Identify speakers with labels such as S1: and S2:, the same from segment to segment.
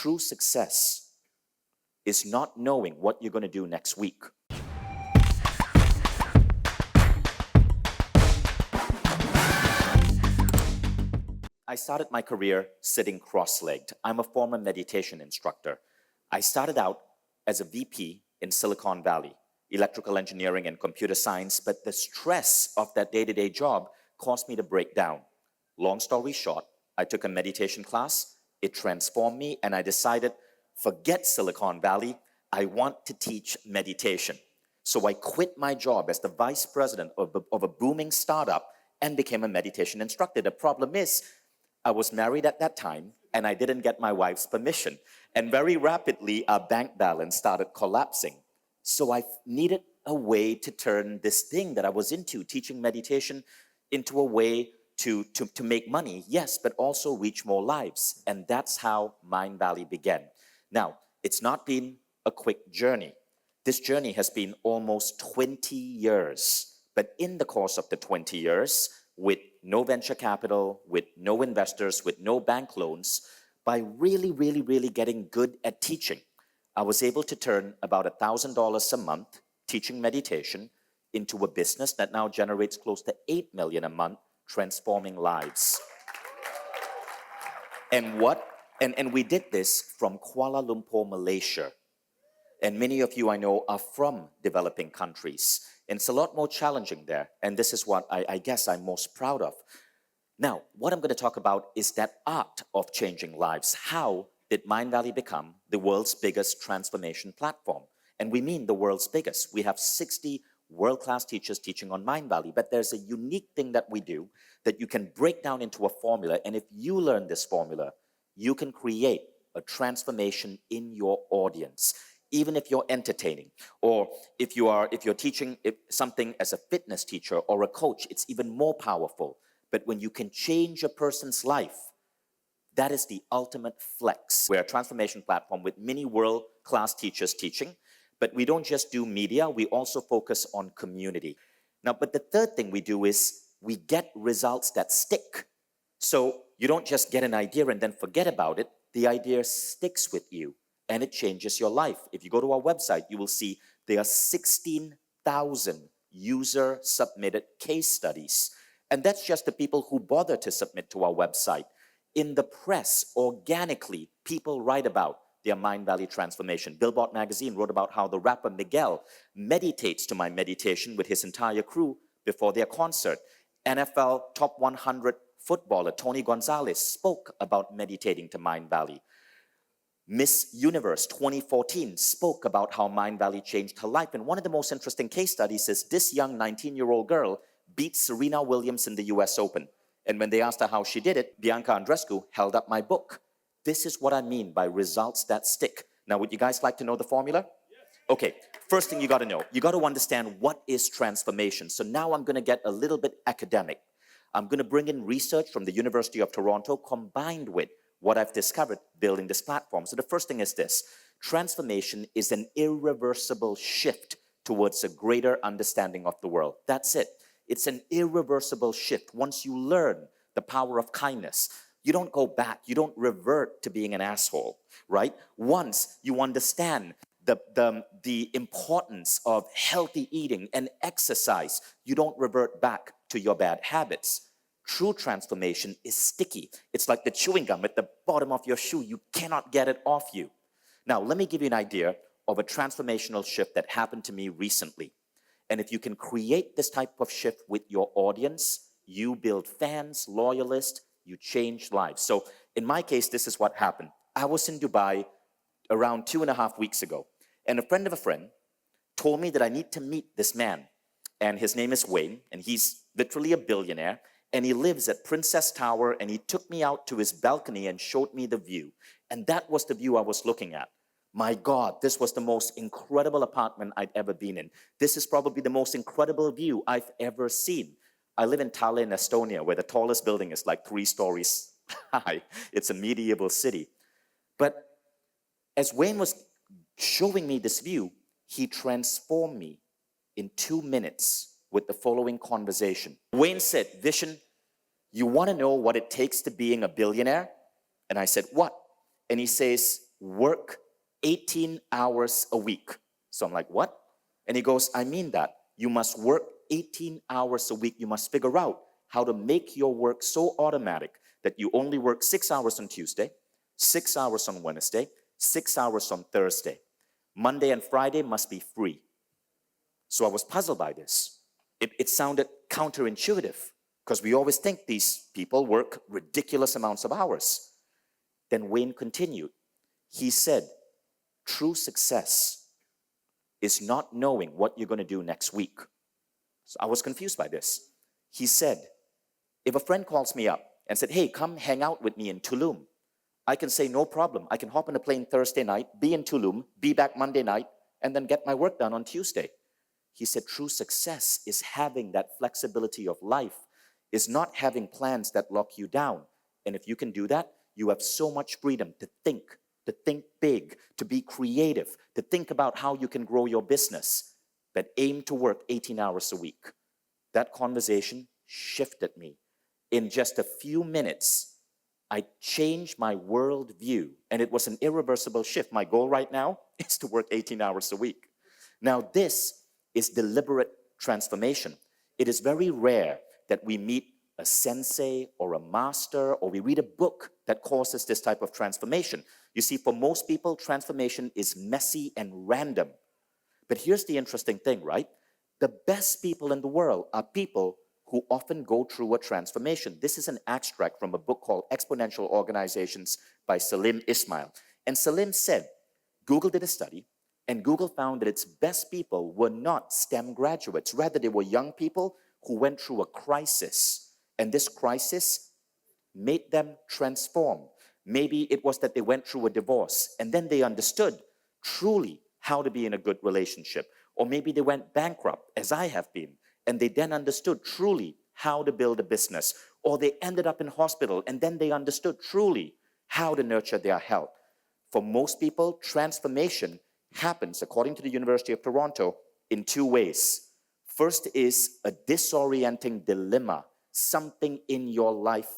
S1: true success is not knowing what you're going to do next week. I started my career sitting cross-legged. I'm a former meditation instructor. I started out as a VP in Silicon Valley, electrical engineering and computer science, but the stress of that day-to-day job caused me to break down. Long story short, I took a meditation class, it transformed me, and I decided, forget Silicon Valley, I want to teach meditation. So I quit my job as the vice president of a booming startup and became a meditation instructor. The problem is, I was married at that time, and I didn't get my wife's permission. And very rapidly, our bank balance started collapsing. So I needed a way to turn this thing that I was into, teaching meditation, into a way to make money, yes, but also reach more lives. And that's how Mindvalley began. Now, it's not been a quick journey. This journey has been almost 20 years. But in the course of the 20 years, with no venture capital, with no investors, with no bank loans, by really getting good at teaching, I was able to turn about $1,000 a month teaching meditation into a business that now generates close to $8 million a month, transforming lives. And we did this from Kuala Lumpur, Malaysia. And many of you I know are from developing countries. And it's a lot more challenging there. And this is what I guess I'm most proud of. Now, what I'm going to talk about is that art of changing lives. How did Mindvalley become the world's biggest transformation platform? And we mean the world's biggest. We have 60 world-class teachers teaching on Mindvalley, but there's a unique thing that we do that you can break down into a formula, and if you learn this formula, you can create a transformation in your audience. Even if you're entertaining, or if you're teaching something as a fitness teacher or a coach, it's even more powerful. But when you can change a person's life, that is the ultimate flex. We're a transformation platform with many world-class teachers teaching, but we don't just do media, we also focus on community. Now, but the third thing we do is we get results that stick. So you don't just get an idea and then forget about it. The idea sticks with you and it changes your life. If you go to our website, you will see there are 16,000 user-submitted case studies. And that's just the people who bother to submit to our website. In the press, organically, people write about their Mindvalley transformation. Billboard magazine wrote about how the rapper Miguel meditates to my meditation with his entire crew before their concert. NFL top 100 footballer Tony Gonzalez spoke about meditating to Mindvalley. Miss Universe 2014 spoke about how Mindvalley changed her life. And one of the most interesting case studies is this young 19-year-old girl beat Serena Williams in the US Open. And when they asked her how she did it, Bianca Andreescu held up my book. This is what I mean by results that stick. Now, would you guys like to know the formula? Okay, first thing you got to know, you got to understand what is transformation. So now I'm going to get a little bit academic. I'm going to bring in research from the University of Toronto combined with what I've discovered building this platform. So the first thing is this: transformation is an irreversible shift towards a greater understanding of the world. That's it. It's an irreversible shift. Once you learn the power of kindness, you don't go back. You don't revert to being an asshole, right? Once you understand the importance of healthy eating and exercise, you don't revert back to your bad habits. True transformation is sticky. It's like the chewing gum at the bottom of your shoe. You cannot get it off you. Now, let me give you an idea of a transformational shift that happened to me recently. And if you can create this type of shift with your audience, you build fans, loyalists, you change lives. So in my case, this is what happened. I was in Dubai around 2.5 weeks ago, and a friend of a friend told me that I need to meet this man. And his name is Wayne, and he's literally a billionaire, and he lives at Princess Tower, and he took me out to his balcony and showed me the view. And that was the view I was looking at. My God, this was the most incredible apartment I'd ever been in. This is probably the most incredible view I've ever seen. I live in Tallinn, Estonia, where the tallest building is like 3 stories high. It's a medieval city. But as Wayne was showing me this view, he transformed me in 2 minutes with the following conversation. Wayne said, "Vishen, you want to know what it takes to being a billionaire?" And I said, "What?" And he says, work 18 hours a week. So I'm like, what? And he goes, I mean that. You must work 18 hours a week. You must figure out how to make your work so automatic that you only work 6 hours on Tuesday, 6 hours on Wednesday, 6 hours on Thursday. Monday and Friday must be free. So I was puzzled by this. It sounded counterintuitive because we always think these people work ridiculous amounts of hours. Then Wayne continued. He said, true success is not knowing what you're going to do next week. So I was confused by this. He said, if a friend calls me up and said, hey, come hang out with me in Tulum, I can say, no problem. I can hop on a plane Thursday night, be in Tulum, be back Monday night, and then get my work done on Tuesday. He said, true success is having that flexibility of life, is not having plans that lock you down. And if you can do that, you have so much freedom to think big, to be creative, to think about how you can grow your business, but aim to work 18 hours a week. That conversation shifted me. In just a few minutes, I changed my worldview, and it was an irreversible shift. My goal right now is to work 18 hours a week. Now, this is deliberate transformation. It is very rare that we meet a sensei or a master, or we read a book that causes this type of transformation. You see, for most people, transformation is messy and random. But here's the interesting thing, right? The best people in the world are people who often go through a transformation. This is an extract from a book called Exponential Organizations by Salim Ismail. And Salim said, Google did a study, and Google found that its best people were not STEM graduates. Rather, they were young people who went through a crisis. And this crisis made them transform. Maybe it was that they went through a divorce, and then they understood truly how to be in a good relationship. Or maybe they went bankrupt, as I have been, and they then understood truly how to build a business. Or they ended up in hospital, and then they understood truly how to nurture their health. For most people, transformation happens, according to the University of Toronto, in two ways. First is a disorienting dilemma. Something in your life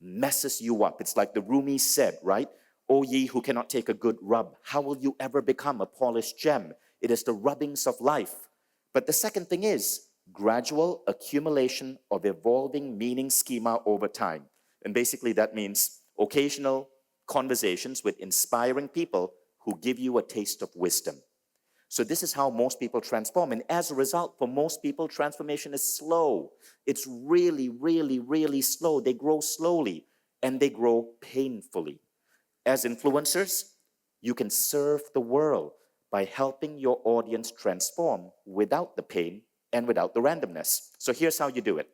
S1: messes you up. It's like the Rumi said, right? O ye who cannot take a good rub, how will you ever become a polished gem? It is the rubbings of life. But the second thing is gradual accumulation of evolving meaning schema over time. And basically that means occasional conversations with inspiring people who give you a taste of wisdom. So this is how most people transform. And as a result, for most people, transformation is slow. It's really, really, really slow. They grow slowly and they grow painfully. As influencers, you can serve the world by helping your audience transform without the pain and without the randomness. So here's how you do it.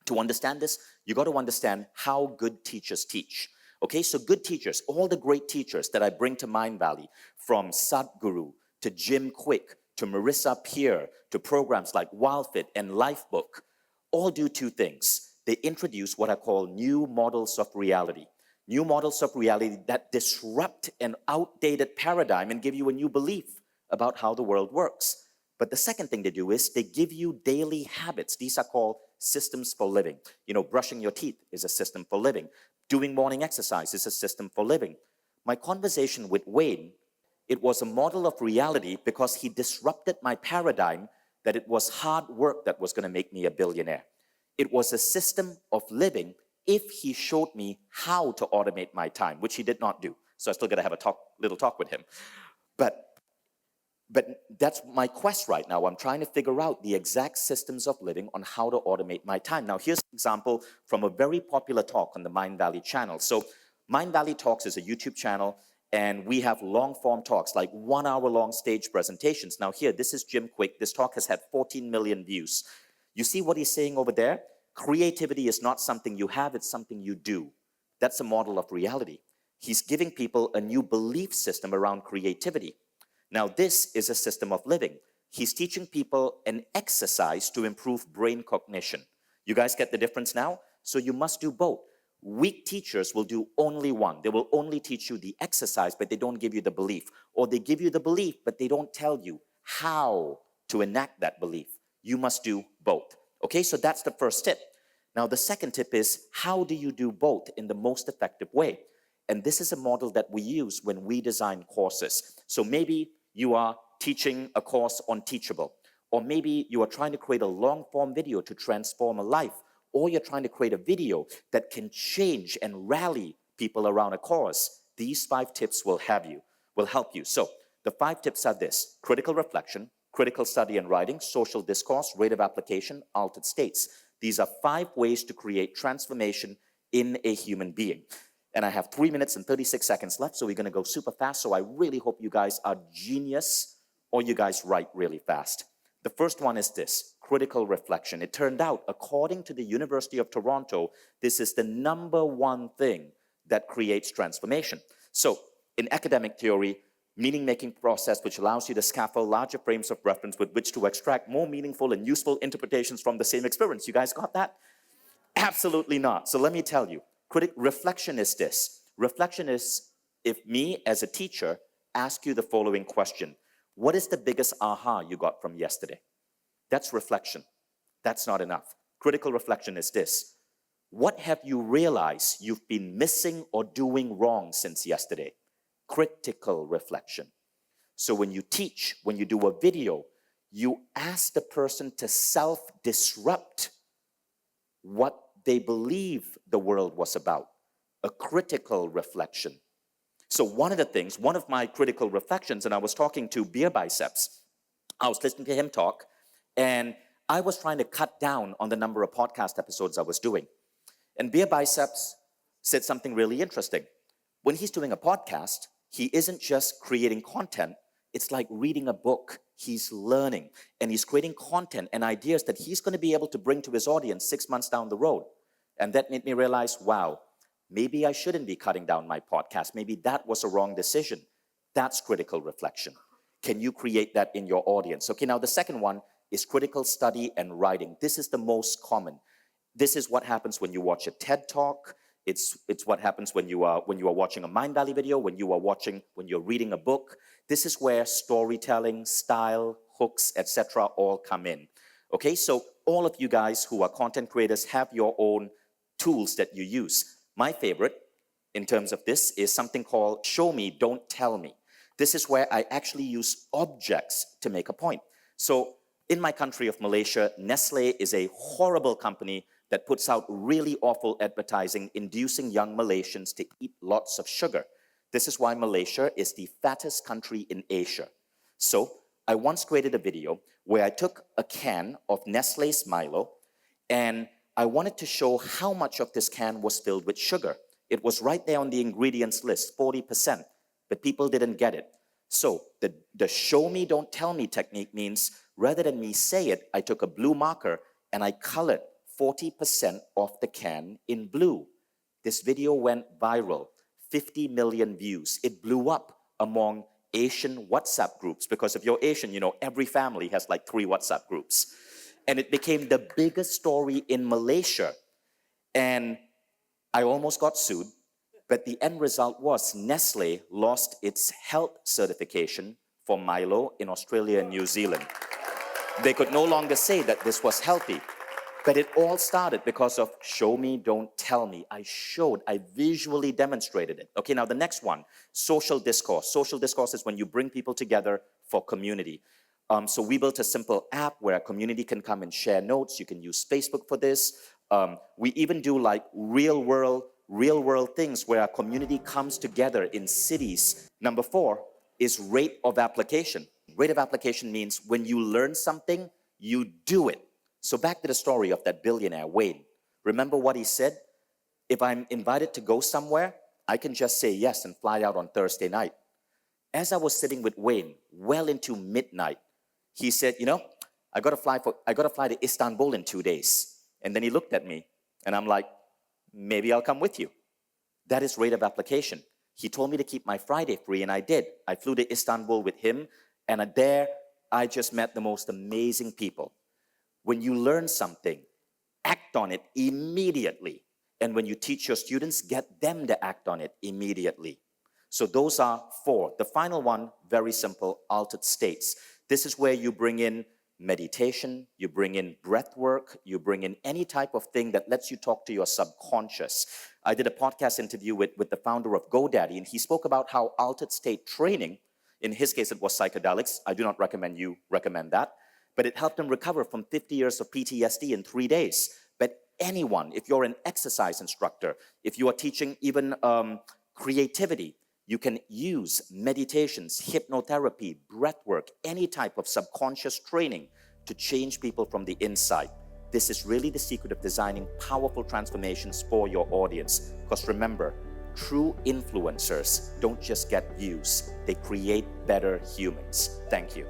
S1: To understand this, you got to understand how good teachers teach. Okay, so good teachers, all the great teachers that I bring to Mindvalley, from Sadhguru to Jim Quick, to Marissa Peer, to programs like WildFit and Lifebook, all do two things. They introduce what I call new models of reality. New models of reality that disrupt an outdated paradigm and give you a new belief about how the world works. But the second thing they do is they give you daily habits. These are called systems for living. You know, brushing your teeth is a system for living. Doing morning exercise is a system for living. My conversation with Wayne, it was a model of reality because he disrupted my paradigm that it was hard work that was going to make me a billionaire. It was a system of living if he showed me how to automate my time, which he did not do. So I still got to have a little talk with him. But that's my quest right now. I'm trying to figure out the exact systems of living on how to automate my time. Now, here's an example from a very popular talk on the Mindvalley channel. So Mindvalley Talks is a YouTube channel, and we have long-form talks, like 1 hour long stage presentations. Now here, this is Jim Quick. This talk has had 14 million views. You see what he's saying over there? Creativity is not something you have, it's something you do. That's a model of reality. He's giving people a new belief system around creativity. Now this is a system of living. He's teaching people an exercise to improve brain cognition. You guys get the difference now? So you must do both. Weak teachers will do only one. They will only teach you the exercise, but they don't give you the belief. Or they give you the belief, but they don't tell you how to enact that belief. You must do both. Okay, so that's the first tip. Now the second tip is, how do you do both in the most effective way? And this is a model that we use when we design courses. So maybe you are teaching a course on Teachable, or maybe you are trying to create a long-form video to transform a life, or you're trying to create a video that can change and rally people around a cause. These 5 tips will help you. So the 5 tips are this: critical reflection, critical study and writing, social discourse, rate of application, altered states. These are 5 ways to create transformation in a human being. And I have 3 minutes and 36 seconds left, so we're going to go super fast. So I really hope you guys are genius or you guys write really fast. The first one is this: critical reflection. It turned out, according to the University of Toronto, this is the #1 thing that creates transformation. So in academic theory, meaning-making process which allows you to scaffold larger frames of reference with which to extract more meaningful and useful interpretations from the same experience. You guys got that? Absolutely not. So let me tell you, reflection is this. Reflection is if me as a teacher ask you the following question: what is the biggest aha you got from yesterday? That's reflection. That's not enough. Critical reflection is this: what have you realized you've been missing or doing wrong since yesterday? Critical reflection. So when you teach, when you do a video, you ask the person to self-disrupt what they believe the world was about. A critical reflection. So one of my critical reflections, and I was talking to Beer Biceps, I was listening to him talk, and I was trying to cut down on the number of podcast episodes I was doing. And Beer Biceps said something really interesting. When he's doing a podcast, he isn't just creating content, it's like reading a book. He's learning, and he's creating content and ideas that he's going to be able to bring to his audience 6 months down the road. And that made me realize, wow, maybe I shouldn't be cutting down my podcast. Maybe that was a wrong decision. That's critical reflection. Can you create that in your audience? Okay, now the second one is critical study and writing. This is the most common. This is what happens when you watch a TED Talk. It's what happens when you are watching a Mindvalley video, when you're reading a book. This is where storytelling, style, hooks, etc. all come in. Okay, so all of you guys who are content creators have your own tools that you use. My favorite in terms of this is something called show me, don't tell me. This is where I actually use objects to make a point. So in my country of Malaysia, Nestle is a horrible company that puts out really awful advertising inducing young Malaysians to eat lots of sugar. This is why Malaysia is the fattest country in Asia. So I once created a video where I took a can of Nestle's Milo and I wanted to show how much of this can was filled with sugar. It was right there on the ingredients list, 40%, but people didn't get it. So the show me, don't tell me technique means rather than me say it, I took a blue marker and I colored 40% of the can in blue. This video went viral, 50 million views. It blew up among Asian WhatsApp groups because if you're Asian, you know, every family has like 3 WhatsApp groups. And it became the biggest story in Malaysia. And I almost got sued, but the end result was Nestle lost its health certification for Milo in Australia and New Zealand. They could no longer say that this was healthy. But it all started because of show me, don't tell me. I visually demonstrated it. Okay, now the next one, social discourse. Social discourse is when you bring people together for community. So we built a simple app where a community can come and share notes. You can use Facebook for this. We even do like real world things where a community comes together in cities. Number 4 is rate of application. Rate of application means when you learn something, you do it. So back to the story of that billionaire, Wayne. Remember what he said? If I'm invited to go somewhere, I can just say yes and fly out on Thursday night. As I was sitting with Wayne, well into midnight, he said, you know, I got to fly to Istanbul in 2 days. And then he looked at me and I'm like, maybe I'll come with you. That is rate of application. He told me to keep my Friday free and I did. I flew to Istanbul with him and there I just met the most amazing people. When you learn something, act on it immediately. And when you teach your students, get them to act on it immediately. So those are 4. The final one, very simple, altered states. This is where you bring in meditation, you bring in breath work, you bring in any type of thing that lets you talk to your subconscious. I did a podcast interview with the founder of GoDaddy, and he spoke about how altered state training, in his case it was psychedelics, I do not recommend you recommend that, but it helped him recover from 50 years of PTSD in 3 days. But anyone, if you're an exercise instructor, if you are teaching even creativity, you can use meditations, hypnotherapy, breath work, any type of subconscious training to change people from the inside. This is really the secret of designing powerful transformations for your audience. Because remember, true influencers don't just get views, they create better humans. Thank you.